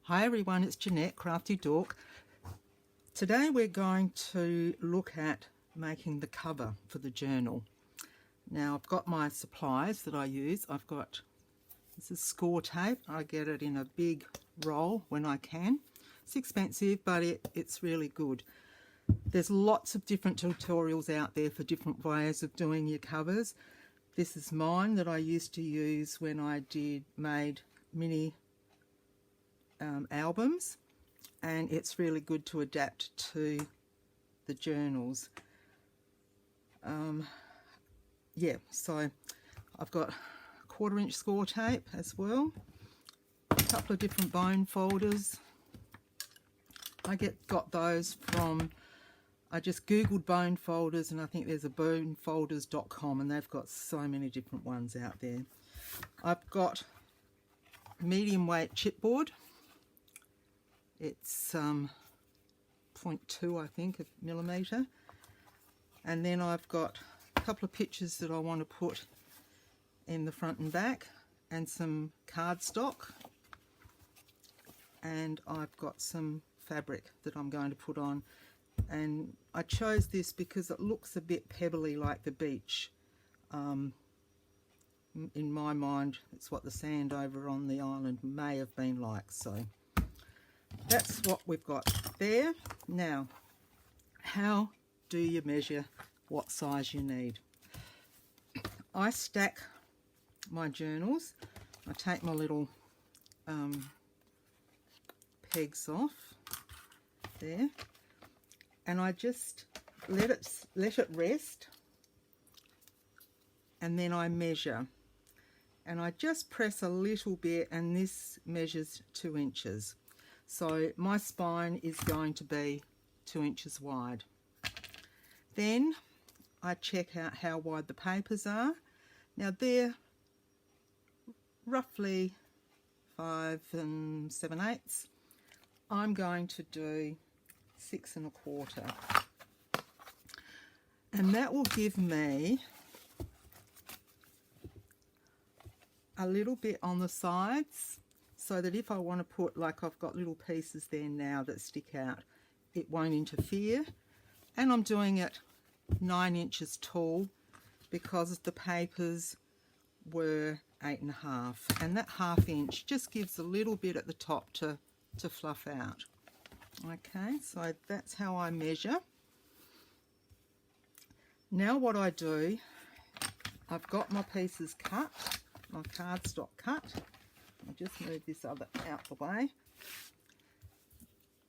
Hi everyone, it's Jeanette, Crafty Dork. Today we're going to look at making the cover for the journal. Now I've got my supplies that I use. This is score tape. I get it in a big roll when I can. It's expensive, but it's really good. There's lots of different tutorials out there for different ways of doing your covers. This is mine that I used to use when I made mini albums, and it's really good to adapt to the journals. So I've got 1/4 inch score tape as well, a couple of different bone folders. I got those from, I just googled bone folders, and I think there's a bonefolders.com, and they've got so many different ones out there. I've got medium weight chipboard. It's 0.2, I think, of millimetre. And then I've got a couple of pictures that I want to put in the front and back, and some cardstock. And I've got some fabric that I'm going to put on. And I chose this because it looks a bit pebbly like the beach. In my mind, it's what the sand over on the island may have been like. So that's what we've got there. Now, how do you measure what size you need? I stack my journals. I take my little pegs off there, and I just let it rest, and then I measure, and I just press a little bit, and this measures 2 inches. So my spine is going to be 2 inches wide. Then I check out how wide the papers are. Now they're roughly 5 7/8. I'm going to do 6 1/4. And that will give me a little bit on the sides, so that if I want to put, like I've got little pieces there now that stick out, it won't interfere. And I'm doing it 9 inches tall because the papers were 8 1/2, and that 1/2 inch just gives a little bit at the top to fluff out. Okay, so that's how I measure. Now what I do, I've got my pieces cut, my cardstock cut. I'll just move this other out the way.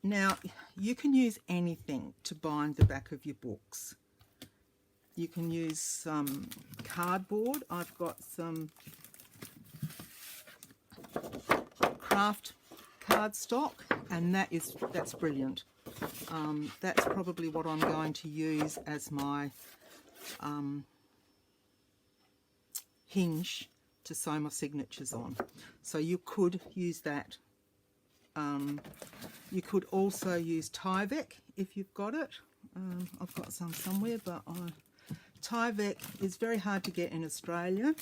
Now, you can use anything to bind the back of your books. You can use some cardboard. I've got some craft cardstock, and that's brilliant. That's probably what I'm going to use as my hinge to sew my signatures on. So you could use that. You could also use Tyvek if you've got it. I've got some somewhere, but Tyvek is very hard to get in Australia,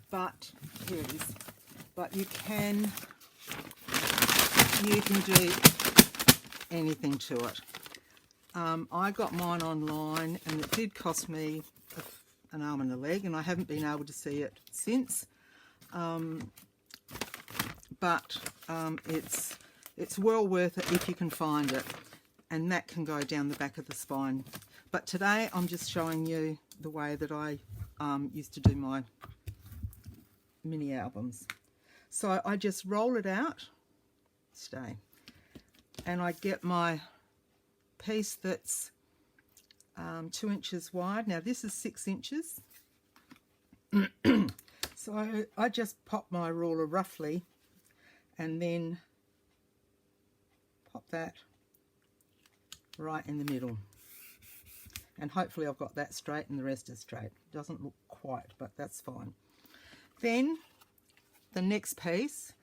but here it is. But you can do anything to it. I got mine online, and it did cost me an arm and a leg, and I haven't been able to see it since. It's well worth it if you can find it, and that can go down the back of the spine. But today I'm just showing you the way that I used to do my mini albums. So I just roll it out, and I get my piece that's 2 inches wide. Now this is 6 inches. So I just pop my ruler roughly, and then pop that right in the middle. And hopefully I've got that straight and the rest is straight. Doesn't look quite, but that's fine. Then the next piece,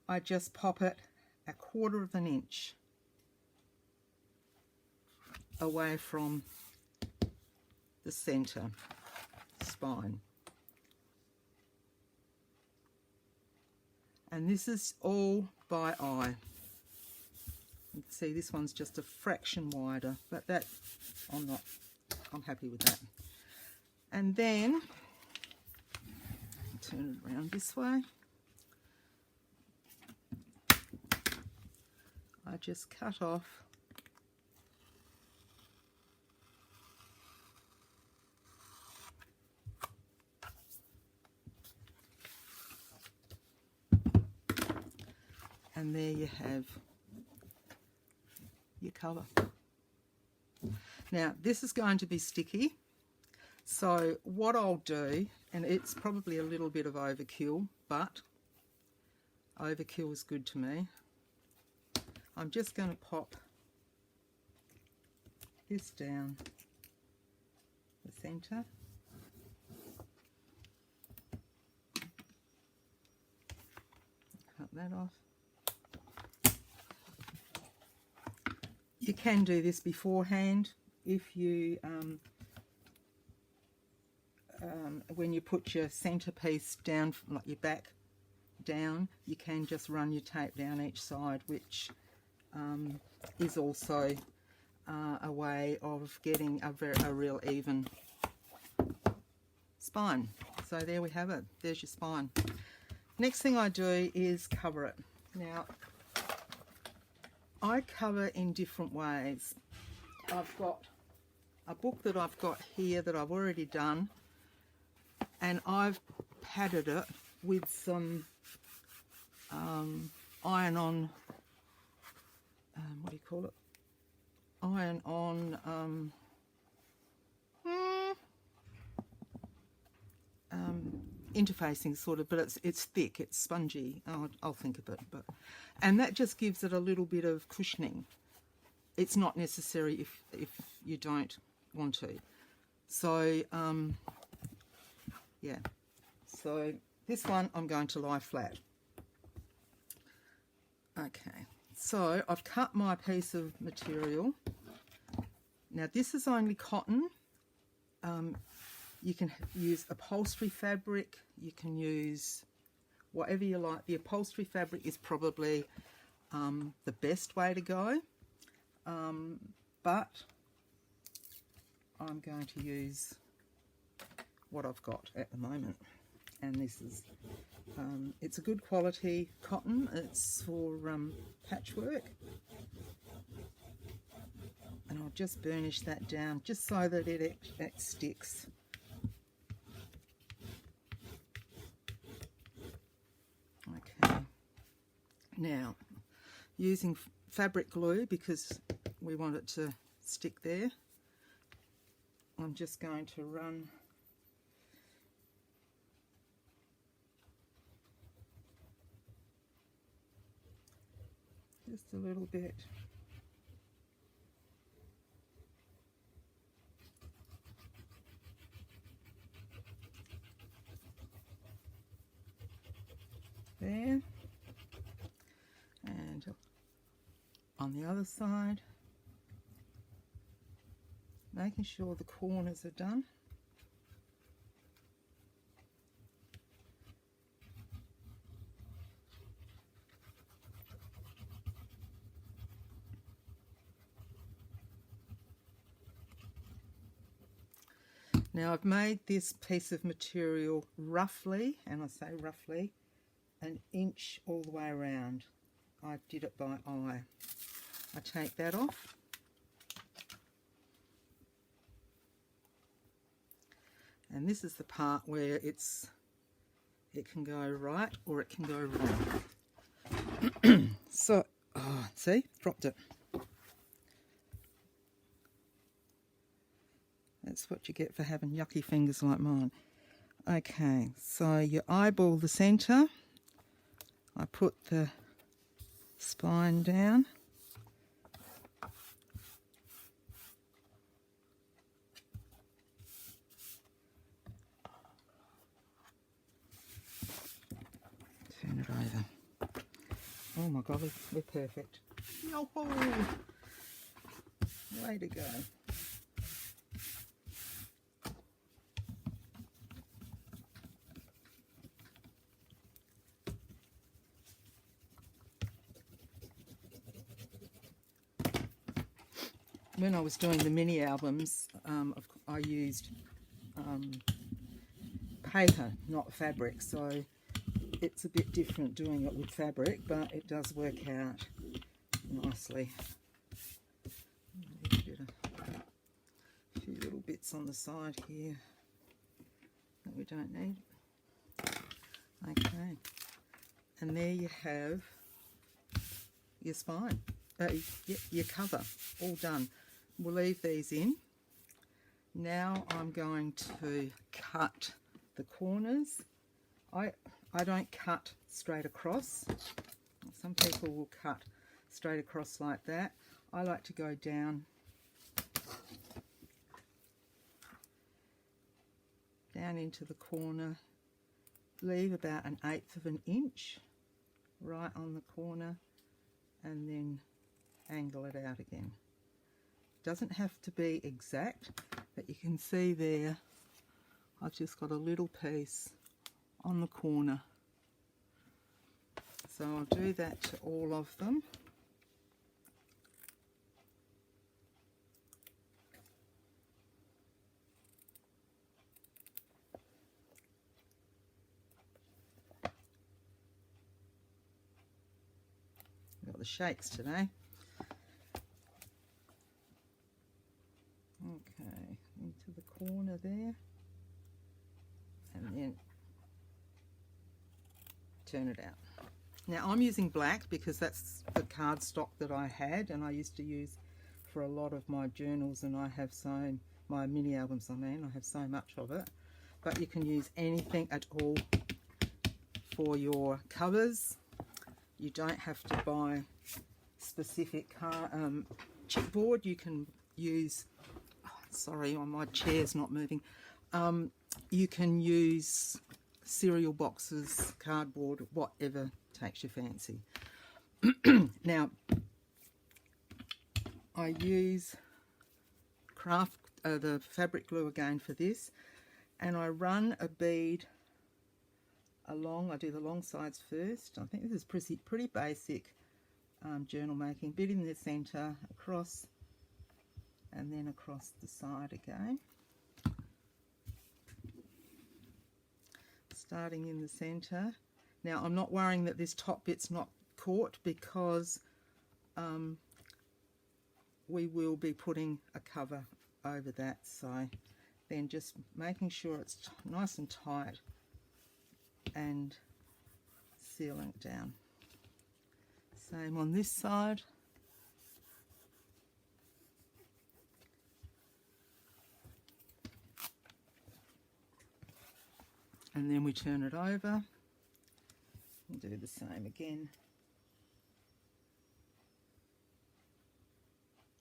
I just pop it 1/4 inch away from the center spine. And this is all by eye. You can see this one's just a fraction wider, but that I'm happy with that. And then turn it around this way. I just cut off and there you have your cover. Now this is going to be sticky, so what I'll do, and it's probably a little bit of overkill, but overkill is good to me. I'm just going to pop this down the centre. Cut that off. You can do this beforehand if you, when you put your centrepiece down, like your back down, you can just run your tape down each side, which is also a way of getting a real even spine. So there we have it. There's your spine. Next thing I do is cover it. Now, I cover in different ways. I've got a book that I've got here that I've already done, and I've padded it with some iron-on, what do you call it? Iron-on interfacing sort of, but it's thick, it's spongy. I'll think of it, and that just gives it a little bit of cushioning. It's not necessary if you don't want to. So yeah, so this one I'm going to lie flat. Okay, so I've cut my piece of material. Now this is only cotton. You can use upholstery fabric, you can use whatever you like. The upholstery fabric is probably the best way to go, but I'm going to use what I've got at the moment, and this is, it's a good quality cotton. It's for patchwork, and I'll just burnish that down just so that it sticks. Okay, now using fabric glue because we want it to stick there, I'm just going to run just a little bit there, and on the other side, making sure the corners are done. Now I've made this piece of material roughly, and I say roughly, an inch all the way around. I did it by eye. I take that off. And this is the part where it can go right or it can go wrong. So, oh, see, dropped it. That's what you get for having yucky fingers like mine. Okay, so you eyeball the centre. I put the spine down. Turn it over. Oh my God, we're perfect. Yo-ho! Way to go. when I was doing the mini albums, I used paper, not fabric, so it's a bit different doing it with fabric, but it does work out nicely. A few little bits on the side here that we don't need. Okay, and there you have your spine, your cover, all done. We'll leave these in. Now I'm going to cut the corners. I don't cut straight across. Some people will cut straight across like that. I like to go down into the corner, leave about 1/8 of an inch right on the corner, and then angle it out again. Doesn't have to be exact, but you can see there I've just got a little piece on the corner. So I'll do that to all of them. Got the shakes today. Okay, into the corner there, and then turn it out. Now I'm using black because that's the cardstock that I had and I used to use for a lot of my journals, and I have my mini albums, I have so much of it. But you can use anything at all for your covers. You don't have to buy specific chipboard. You can use, sorry, my chair's not moving. You can use cereal boxes, cardboard, whatever takes your fancy. Now, I use the fabric glue again for this, and I run a bead along. I do the long sides first. I think this is pretty basic journal making. Bit in the centre, across, and then across the side again. Starting in the centre. Now I'm not worrying that this top bit's not caught because we will be putting a cover over that, so then just making sure it's nice and tight and sealing it down. Same on this side. And then we turn it over and do the same again.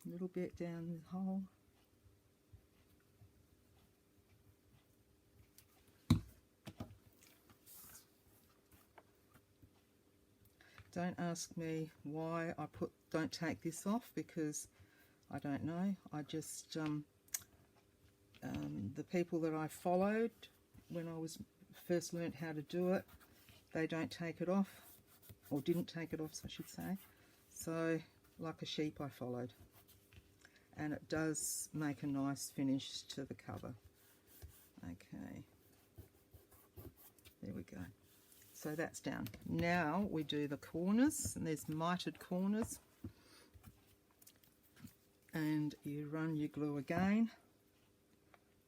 A little bit down the hole. Don't ask me why I don't take this off, because I don't know. I just, the people that I followed when I first learnt how to do it, they don't take it off, or didn't take it off, I should say. So, like a sheep, I followed. And it does make a nice finish to the cover. Okay. There we go. So that's down. Now we do the corners, and there's mitered corners. And you run your glue again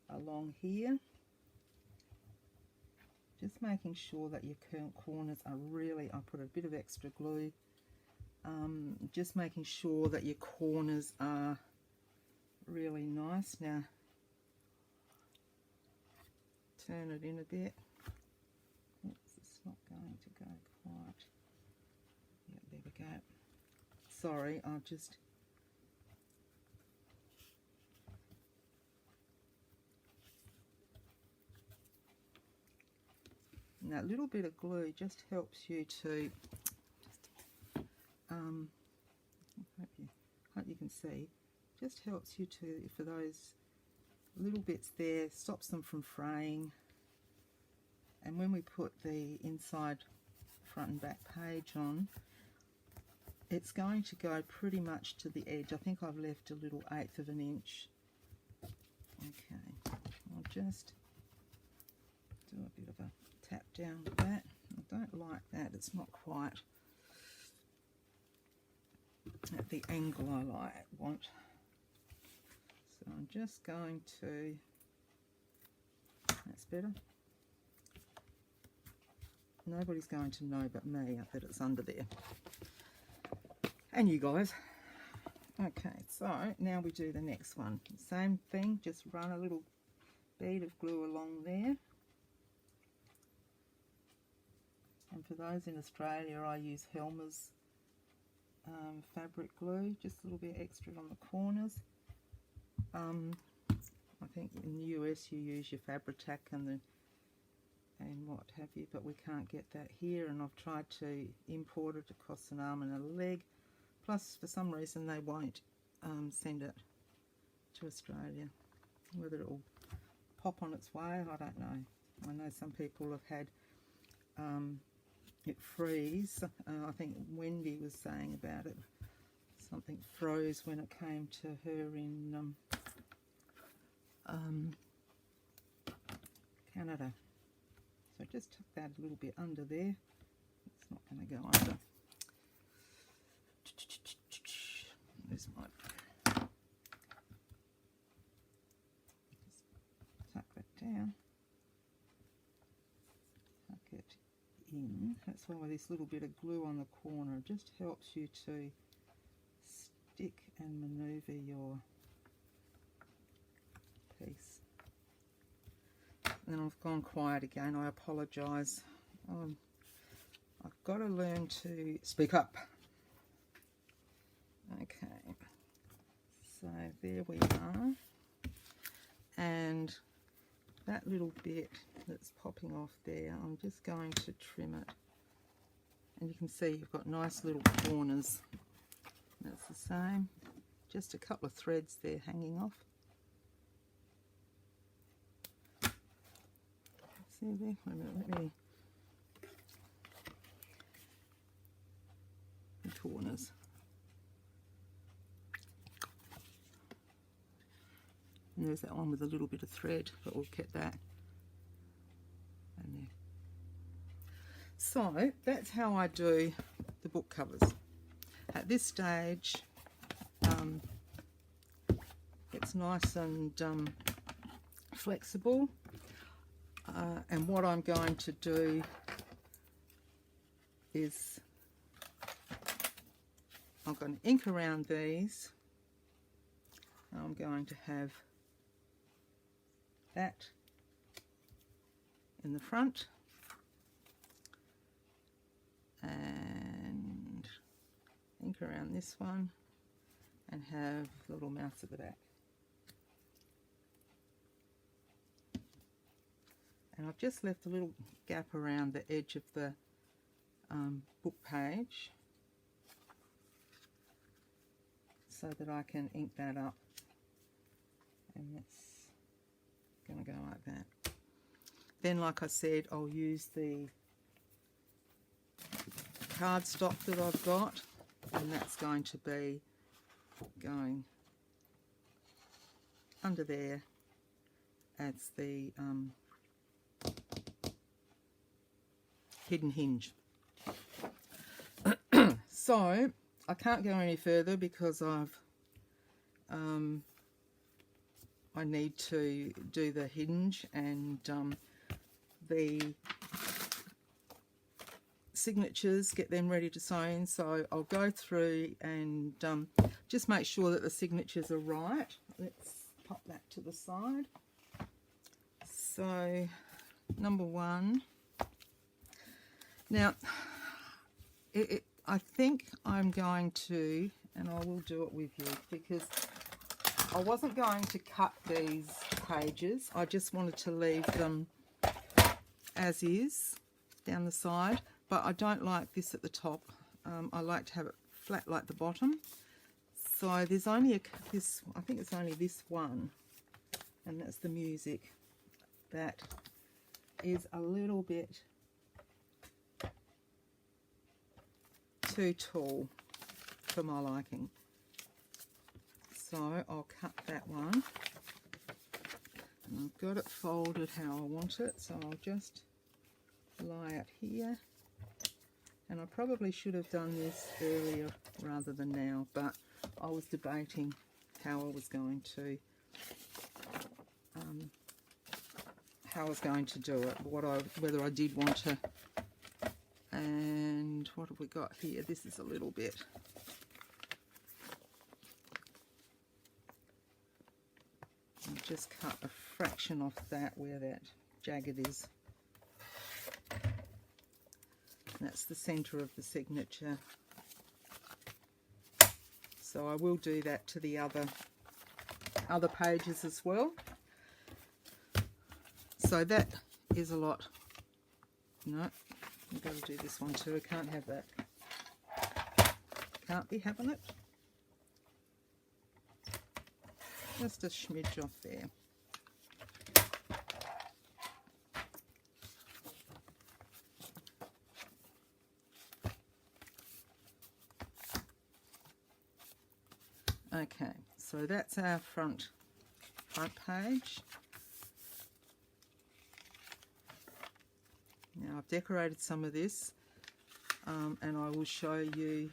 along here. Just making sure that your corners are really, I put a bit of extra glue, just making sure that your corners are really nice. Now, turn it in a bit. Oops, it's not going to go quite. Yeah, there we go. Sorry, I'll just... Now, a little bit of glue just helps you to, hope you can see, just helps you to, for those little bits there, stops them from fraying. And when we put the inside front and back page on, it's going to go pretty much to the edge. I think I've left a little 1/8 of an inch. Okay, I'll just do a bit of a tap down with that. I don't like that, it's not quite at the angle I want. So I'm just going to, that's better. Nobody's going to know but me that it's under there. And you guys. Okay, so now we do the next one. Same thing, just run a little bead of glue along there. And for those in Australia, I use Helmer's fabric glue, just a little bit extra on the corners. I think in the US you use your Fabri-Tac and what have you, but we can't get that here, and I've tried to import it across an arm and a leg. Plus, for some reason, they won't send it to Australia. Whether it will pop on its way, I don't know. I know some people have had it freeze. I think Wendy was saying about it. Something froze when it came to her in Canada. So just tuck that a little bit under there. It's not going to go under. There's my. Just tuck that down. Tuck it in. That's why this little bit of glue on the corner just helps you to stick and maneuver your piece. And I've gone quiet again, I apologise. I've got to learn to speak up. Okay, so there we are. And that little bit that's popping off there, I'm just going to trim it. And you can see you've got nice little corners. That's the same. Just a couple of threads there hanging off. See there? Wait a minute, let me. The corners. And there's that one with a little bit of thread, but we'll get that. And there. So that's how I do the book covers. At this stage, it's nice and flexible. And what I'm going to do is I'm going to ink around these. I'm going to have that in the front and ink around this one and have the little mouse at the back. And I've just left a little gap around the edge of the book page so that I can ink that up, and that's going to go like that. Then, like I said, I'll use the cardstock that I've got, and that's going to be going under there as the hidden hinge. So I can't go any further because I need to do the hinge and the signatures, get them ready to sew. So I'll go through and just make sure that the signatures are right. Let's pop that to the side. So number one. Now, I think I'm going to, and I will do it with you, because I wasn't going to cut these pages. I just wanted to leave them as is down the side, but I don't like this at the top. I like to have it flat like the bottom. So there's only I think it's only this one, and that's the music, that is a little bit too tall. for my liking. So I'll cut that one. And I've got it folded how I want it, so I'll just lie it here. And I probably should have done this earlier rather than now, but I was debating how I was going to do it, whether I did want to. And what have we got here? This is a little bit. I'll just cut a fraction off that where that jagged is. That's the centre of the signature. So I will do that to the other pages as well. So that is a lot. No, I've got to do this one too. I can't have that. Can't be having it. Just a smidge off there. Okay, so that's our front page. Now I've decorated some of this, and I will show you.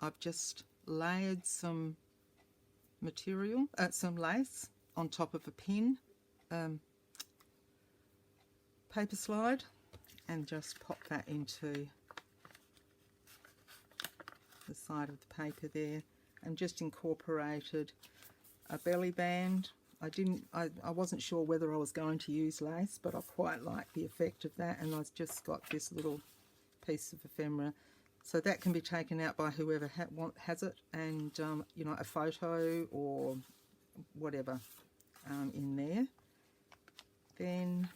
I've just layered some material, some lace on top of a pin paper slide, and just pop that into the side of the paper there, and just incorporated a belly band. I wasn't sure whether I was going to use lace, but I quite like the effect of that, and I've just got this little piece of ephemera. So that can be taken out by whoever has it, and you know, a photo or whatever in there. Then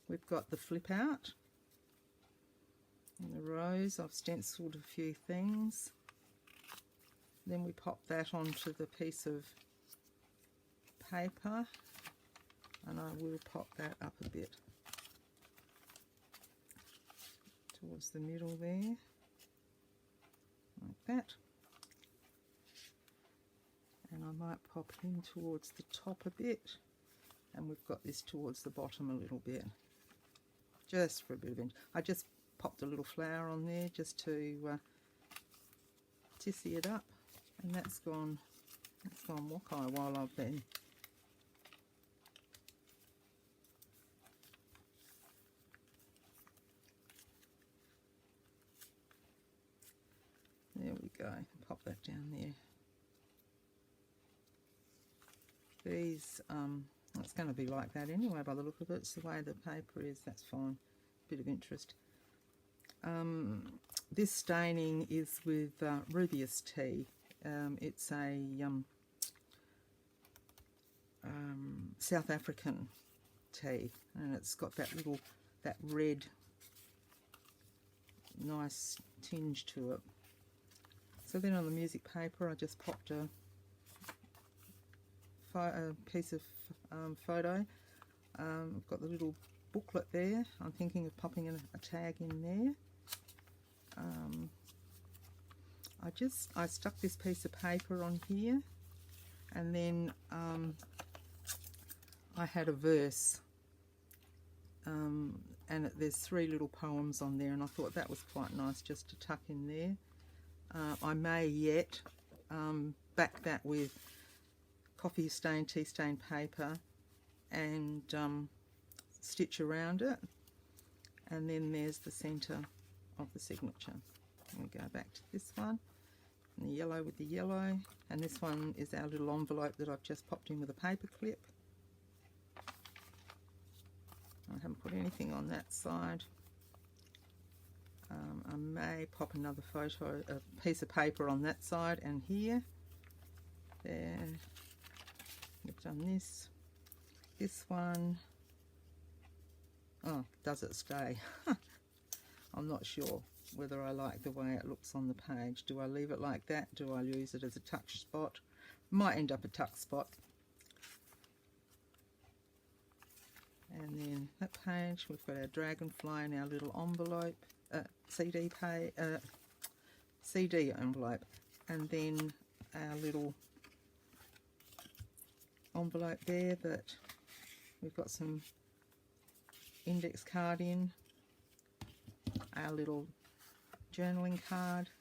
we've got the flip out. And the rose, I've stenciled a few things. Then we pop that onto the piece of paper, and I will pop that up a bit towards the middle there, like that. And I might pop in towards the top a bit, and we've got this towards the bottom a little bit, just for a bit of interest. I just popped a little flower on there just to tissy it up, and that's gone wakai while I've been. There we go, pop that down there. These, it's going to be like that anyway by the look of it. It's the way the paper is, that's fine. Bit of interest. This staining is with Rubius tea. It's a South African tea, and it's got that red, nice tinge to it. So then on the music paper, I just popped a piece of photo. I've got the little booklet there. I'm thinking of popping a tag in there. I stuck this piece of paper on here, and then I had a verse, and there's 3 little poems on there, and I thought that was quite nice just to tuck in there. I may yet back that with coffee stained, tea stained paper, and stitch around it, and then there's the centre of the signature. We go back to this one, and the yellow with the yellow, and this one is our little envelope that I've just popped in with a paper clip. I haven't put anything on that side. I may pop another photo, a piece of paper on that side and here. There, we've done this. This one, oh, does it stay? I'm not sure whether I like the way it looks on the page. Do I leave it like that? Do I use it as a tuck spot? Might end up a tuck spot. And then that page, we've got our dragonfly and our little envelope, CD CD envelope, and then our little envelope there that we've got some index card in, our little journaling card,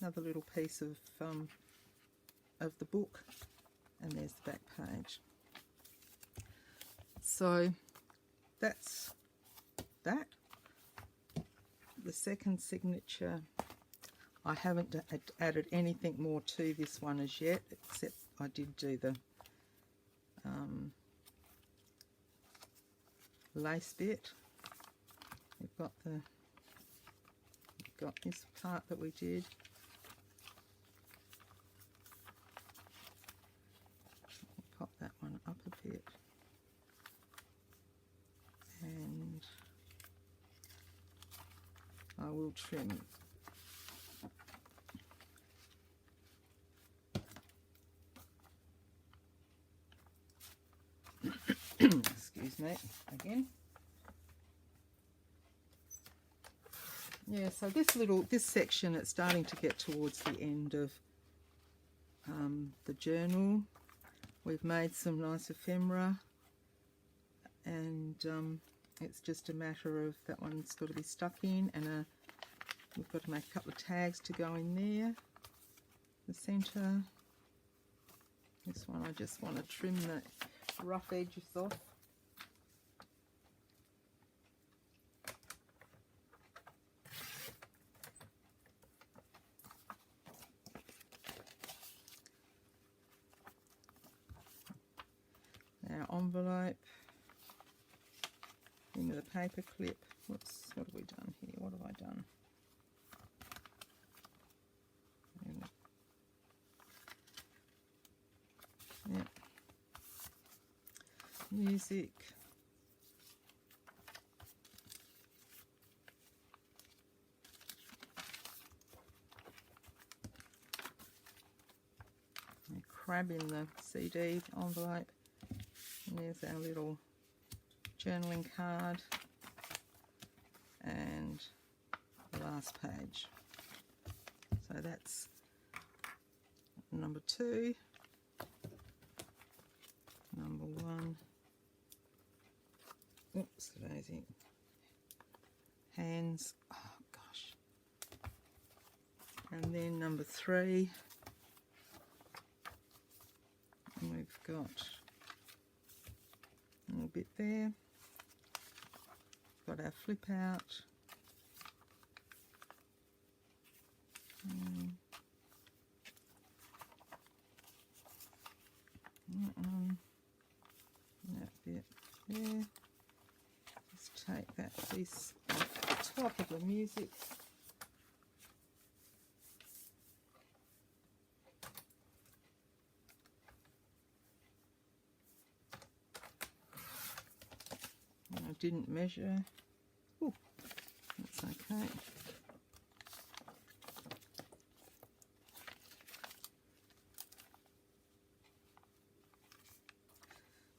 another little piece of the book, and there's the back page. So that's that. The second signature, I haven't added anything more to this one as yet, except I did do the lace bit. We've got this part that we did. Pop that one up a bit, and I will trim. Excuse me again. Yeah, so this section, it's starting to get towards the end of the journal. We've made some nice ephemera, and it's just a matter of that one's got to be stuck in, and we've got to make a couple of tags to go in there. The centre. This one I just want to trim the rough edges off. Our envelope, in with a paper clip. Whoops, what have we done here? What have I done? Yep. Music. A crab in the CD envelope. And there's our little journaling card, and the last page. So that's number 2, number 1. Oops, daisy. Hands. Oh gosh. And then number 3. And we've got a little bit there. Got our flip out. That bit there. Just take that piece off the top of the music. I didn't measure. Ooh, that's okay.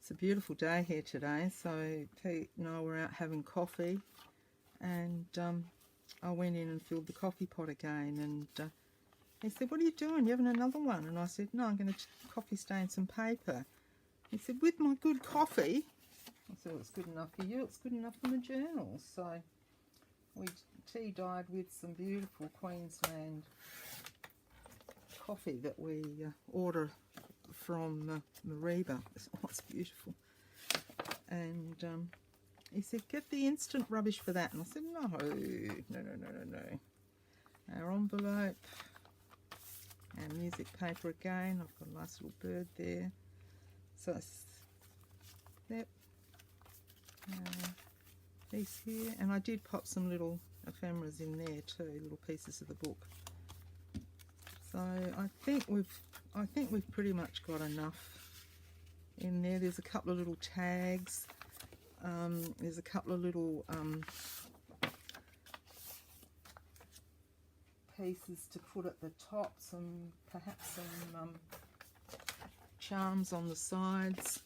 It's a beautiful day here today, so Pete and I were out having coffee, and I went in and filled the coffee pot again, and he said, "What are you doing? You having another one?" And I said, "No, I'm going to coffee stain some paper." He said, "With my good coffee?" I said, "Well, it's good enough for you, it's good enough for the journal." So we tea dyed with some beautiful Queensland coffee that we order from Mariba. Oh, it's beautiful. And he said, "Get the instant rubbish for that." And I said, no. Our envelope, our music paper again. I've got a nice little bird there. So, yep. Piece here, and I did pop some little ephemeras in there too, little pieces of the book. So I think we've pretty much got enough in there. There's a couple of little tags. There's a couple of little pieces to put at the top. Perhaps some charms on the sides.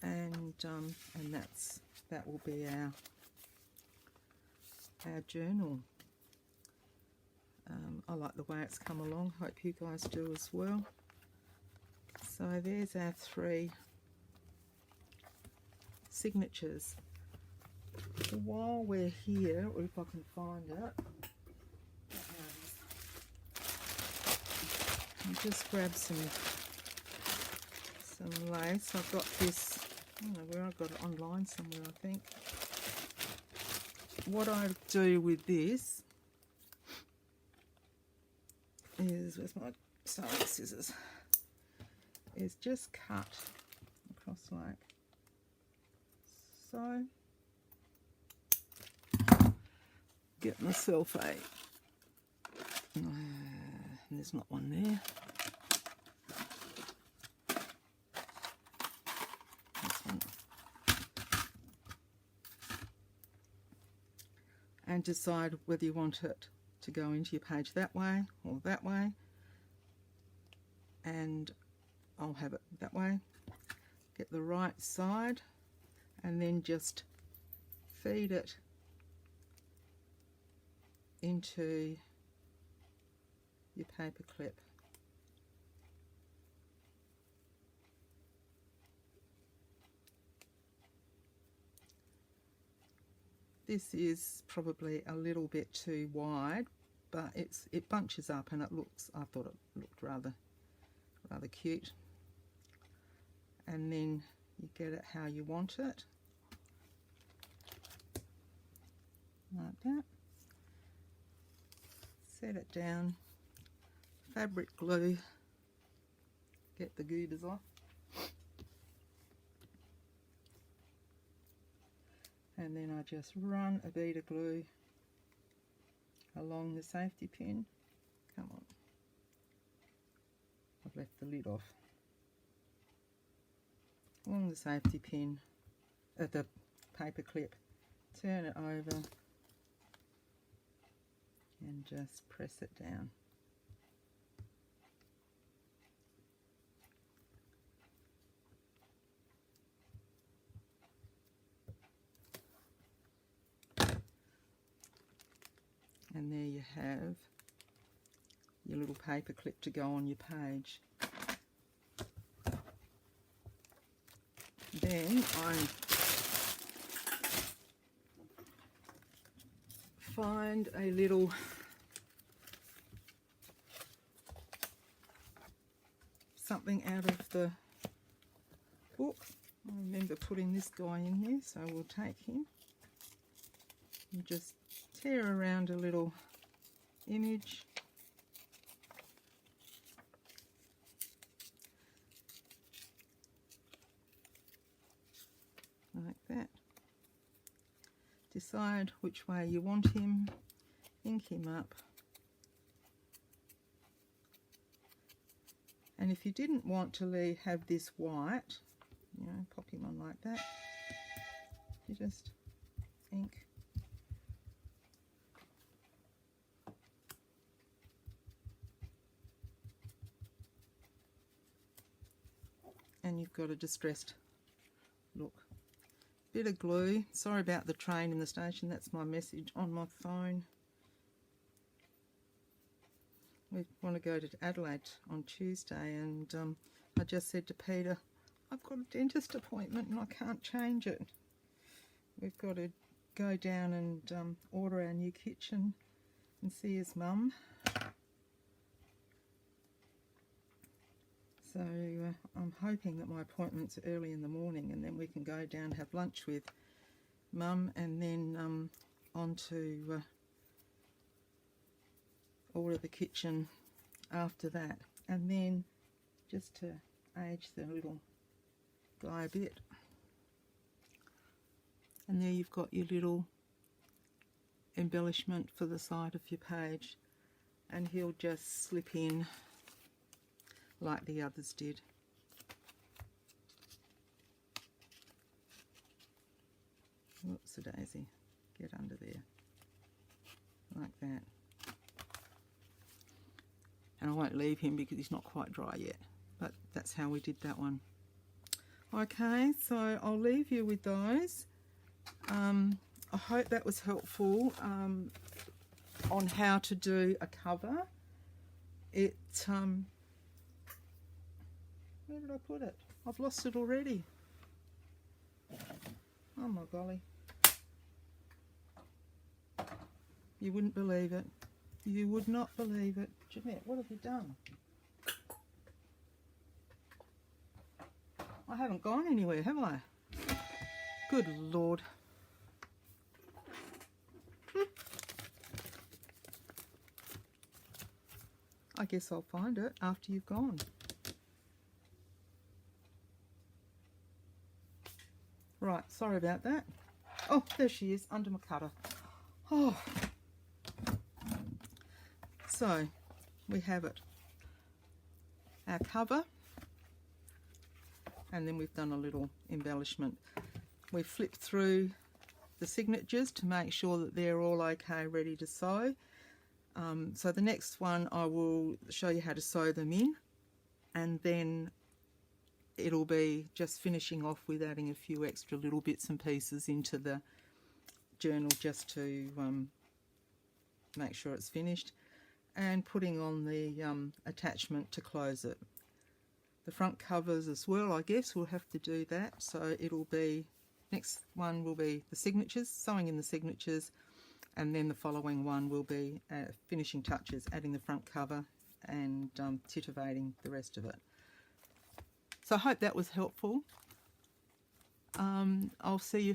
And that will be our journal. I like the way it's come along. Hope you guys do as well. So there's our 3 signatures. While we're here, or if I can find it, I'll just grab some lace. I've got this, I don't know where I got it, online somewhere I think. What I do with this is, where's my sewing scissors, is just cut across like so. Get myself a, there's not one there. This one. And decide whether you want it to go into your page that way or that way. And I'll have it that way. Get the right side and then just feed it into your paper clip. This is probably a little bit too wide, but it bunches up and it looks, I thought it looked rather cute. And then you get it how you want it, like that. Set it down, fabric glue, get the goobers off, and then I just run a bead of glue along the safety pin. Come on, I've left the lid off. Along the safety pin, the paper clip, turn it over and just press it down. And there you have your little paper clip to go on your page. Then I find a little something out of the book. I remember putting this guy in here, so we'll take him and just tear around a little image. Like that. Decide which way you want him, ink him up. And if you didn't want to have this white, you know, pop him on like that, you just ink. And you've got a distressed look. Bit of glue. Sorry about the train in the station, that's my message on my phone. We want to go to Adelaide on Tuesday, and I just said to Peter, I've got a dentist appointment and I can't change it. We've got to go down and order our new kitchen and see his mum. So I'm hoping that my appointment's early in the morning, and then we can go down and have lunch with Mum, and then on to order the kitchen after that. And then just to age the little guy a bit. And there you've got your little embellishment for the side of your page, and he'll just slip in like the others did. Whoops a daisy, get under there, like that. And I won't leave him because he's not quite dry yet, but that's how we did that one. Okay, so I'll leave you with those. I hope that was helpful on how to do a cover. It, where did I put it? I've lost it already. Oh my golly. You wouldn't believe it. You would not believe it. Jeanette, what have you done? I haven't gone anywhere, have I? Good Lord. I guess I'll find it after you've gone. Right, sorry about that. Oh, there she is, under my cutter. Oh. So, we have it. Our cover. And then we've done a little embellishment. We flipped through the signatures to make sure that they're all okay, ready to sew. So the next one I will show you how to sew them in, and then it'll be just finishing off with adding a few extra little bits and pieces into the journal just to make sure it's finished, and putting on the attachment to close it. The front covers as well, I guess we'll have to do that, so it'll be, next one will be the signatures, sewing in the signatures, and then the following one will be finishing touches, adding the front cover and titivating the rest of it. So I hope that was helpful. I'll see you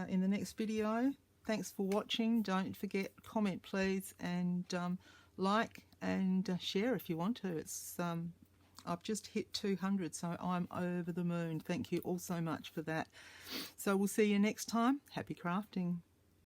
in the next video. Thanks for watching. Don't forget, comment please, and like and share if you want to. It's I've just hit 200, so I'm over the moon. Thank you all so much for that. So we'll see you next time. Happy crafting.